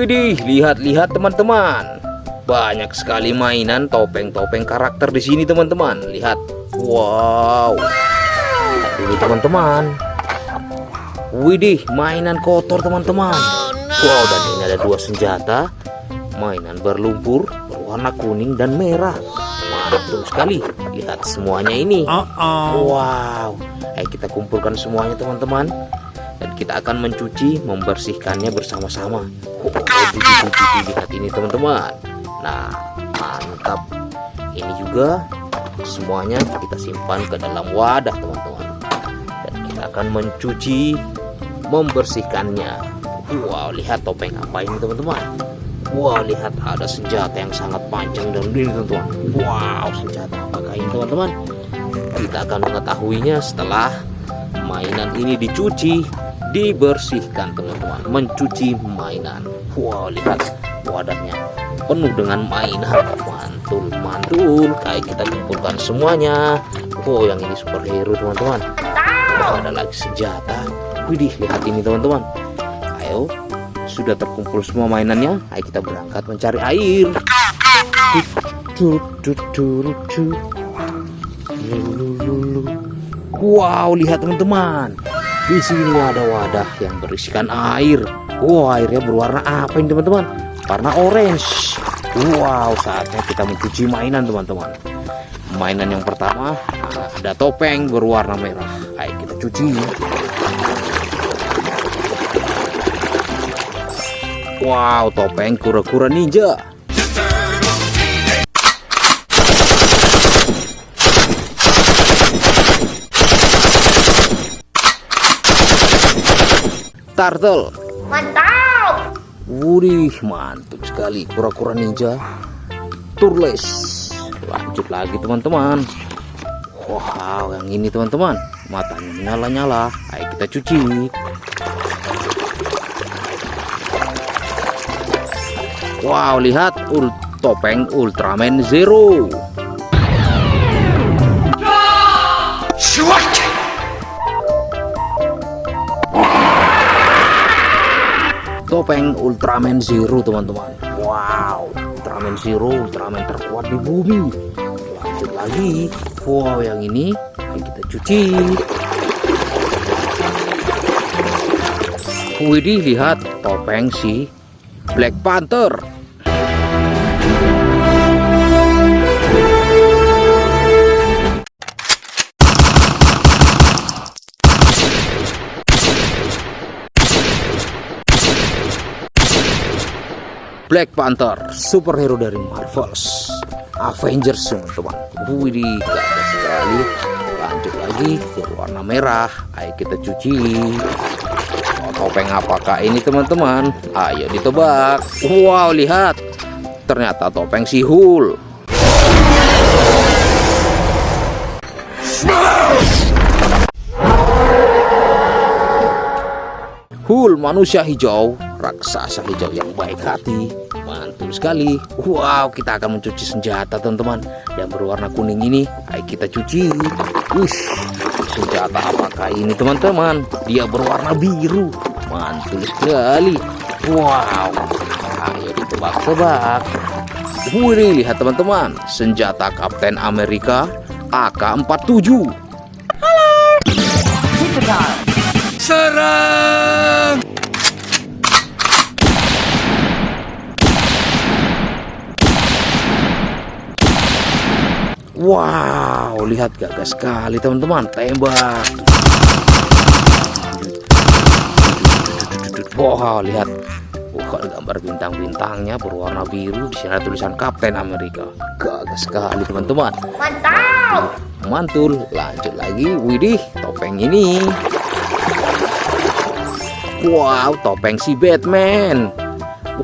Widih, lihat-lihat teman-teman. Banyak sekali mainan topeng-topeng karakter di sini teman-teman. Lihat. Wow. Ini teman-teman. Widih, mainan kotor teman-teman. Wow, dan ini ada dua senjata. Mainan berlumpur berwarna kuning dan merah. Mantul sekali. Lihat semuanya ini. Wow. Ayo kita kumpulkan semuanya teman-teman. Dan kita akan mencuci, membersihkannya bersama-sama. Lihat ini teman-teman. Nah, mantap. Ini juga semuanya kita simpan ke dalam wadah teman-teman. Dan kita akan mencuci, membersihkannya. Wow, lihat topeng apa ini teman-teman. Wow, lihat ada senjata yang sangat panjang dan ini teman-teman. Wow, senjata apakah ini teman-teman? Kita akan mengetahuinya setelah mainan ini dicuci, dibersihkan teman-teman. Mencuci mainan. Wow, lihat wadahnya penuh dengan mainan. Mantul. Kayak kita kumpulkan semuanya. Oh, yang ini superhero teman-teman. Oh, ada lagi senjata. Widih, lihat ini teman-teman. Ayo, sudah terkumpul semua mainannya. Ayo kita berangkat mencari air. Wow, lihat teman-teman. Di sini ada wadah yang berisikan air. Wow, airnya berwarna apa ini teman-teman? Warna orange. Wow, saatnya kita mencuci mainan teman-teman. Mainan yang pertama ada topeng berwarna merah. Ayo kita cuci. Wow, topeng kura-kura ninja. Turtle. Mantap. Wih, mantap sekali kura-kura ninja. Turles. Lanjut lagi teman-teman. Wow, yang ini teman-teman, matanya menyala-nyala. Ayo kita cuci. Wow, lihat topeng Ultraman Zero. Topeng Ultraman Zero teman-teman. Wow, Ultraman Zero, Ultraman terkuat di bumi. Lanjut lagi. Wow, yang ini ayo kita cuci. Widih, lihat topeng si Black Panther. Black Panther, superhero dari Marvels Avengers teman-teman. Widih, gagah sekali. Lanjut lagi, berwarna merah. Ayo kita cuci. Topeng apakah ini teman-teman? Ayo ditebak. Wow, lihat. Ternyata topeng si Hulk. Hulk, manusia hijau, raksasa hijau yang baik hati. Mantul sekali. Wow, kita akan mencuci senjata teman-teman yang berwarna kuning ini. Ayo kita cuci. Senjata apakah ini teman-teman? Dia berwarna biru. Mantul sekali. Wow, ayo ditebak-tebak. Wih, lihat teman-teman, senjata Kapten Amerika AK-47. Serang! Wow, lihat gagah sekali teman-teman. Tembak. Wow, lihat. Bukan gambar bintang-bintangnya berwarna biru. Di sini ada tulisan Kapten Amerika. Gagah sekali teman-teman. Mantap. Mantul. Lanjut lagi. Widih, topeng ini. Wow, topeng si Batman.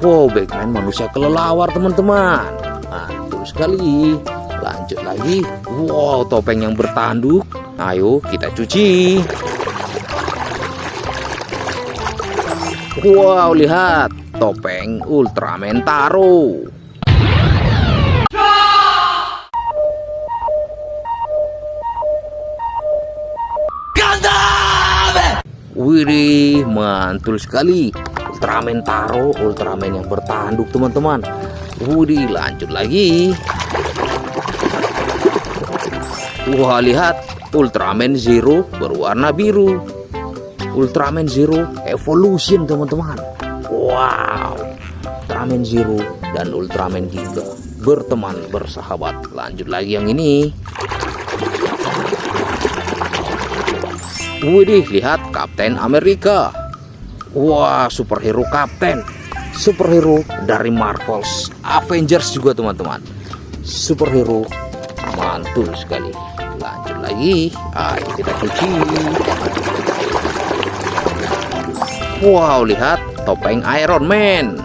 Wow, Batman manusia kelelawar teman-teman. Mantul sekali. Lanjut lagi. Wow, topeng yang bertanduk. Ayo kita cuci. Wow, lihat topeng Ultraman Taro. Widih, mantul sekali. Ultraman Taro, Ultraman yang bertanduk teman-teman. Wudi, lanjut lagi. Wah, lihat Ultraman Zero berwarna biru. Ultraman Zero Evolution teman-teman. Wow, Ultraman Zero dan Ultraman Giga berteman bersahabat. Lanjut lagi yang ini. Widih, lihat Kapten Amerika. Wah, superhero Kapten, superhero dari Marvel's Avengers juga teman-teman. Superhero mantul sekali. Lanjut lagi. Ayo kita cuci. Wow, lihat topeng Iron Man.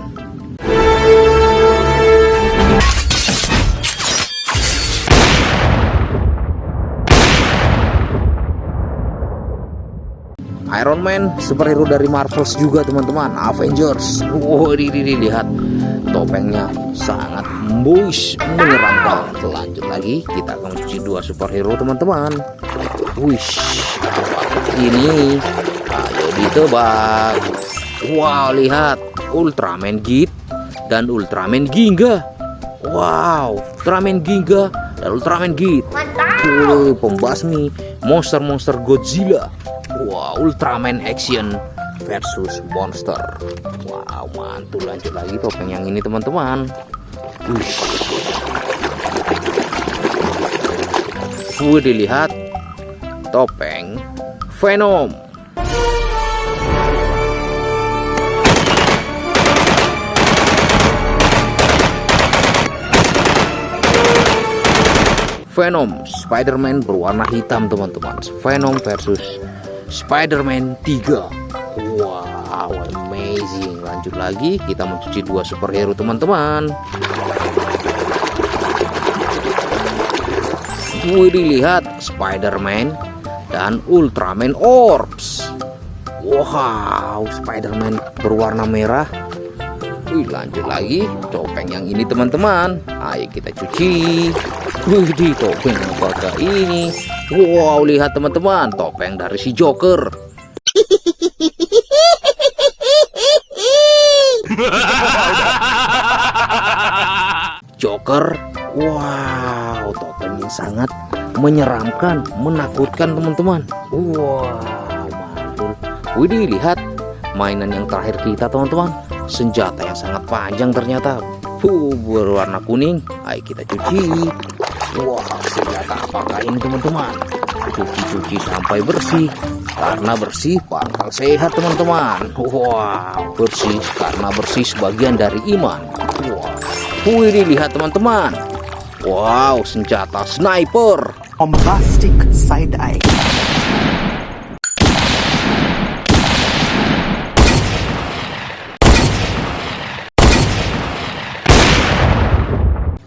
Iron Man superhero dari Marvels juga teman-teman, Avengers. Wow, lihat topengnya sangat boys, menyeramkan. Lanjut lagi, kita akan cuci dua superhero teman-teman. Wish, apa ini? Ayo ditebak. Wow, lihat Ultraman Git dan Ultraman Ginga. Wow, Ultraman Ginga dan Ultraman Git. Pembasmi monster-monster Godzilla. Wow, Ultraman Action versus Monster. Wow, mantul. Lanjut lagi topeng yang ini teman-teman. Dilihat topeng Venom. Venom Spider-Man berwarna hitam teman-teman. Venom versus Spider-Man 3. Wow, amazing. Lanjut lagi, kita mencuci dua superhero teman-teman. Lihat Spider-Man dan Ultraman Orbs. Wow, Spider-Man berwarna merah. Lanjut lagi topeng yang ini teman-teman. Ayo kita cuci. Di topeng apakah ini? Wow, lihat teman-teman, topeng dari si Joker. Joker. Wow, topeng yang sangat menyeramkan, menakutkan teman-teman. Wow, mantul. Widih, lihat mainan yang terakhir kita teman-teman. Senjata yang sangat panjang ternyata. Berwarna kuning. Ayo kita cuci. Wah, senjata apakah ini teman-teman? Cuci-cuci sampai bersih. Karena bersih pangkal sehat teman-teman. Wow, bersih karena bersih sebagian dari iman. Wow, wih, lihat teman-teman. Wow, senjata sniper. Bombastic side eye.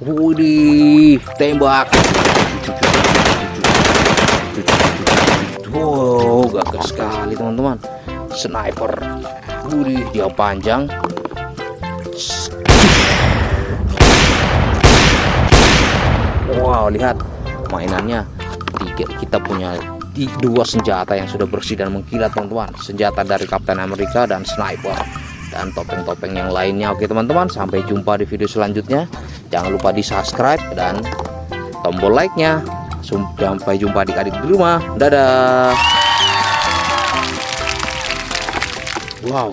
Widih, tembak. Wow, gagah sekali teman-teman. Sniper. Widih, dia panjang. Wow, lihat mainannya. Kita punya dua senjata yang sudah bersih dan mengkilat teman-teman. Senjata dari Kapten Amerika dan sniper. Dan topeng-topeng yang lainnya. Oke teman-teman, sampai jumpa di video selanjutnya. Jangan lupa di subscribe dan tombol like-nya. Sampai jumpa adik-adik di rumah. Dadah. Wow.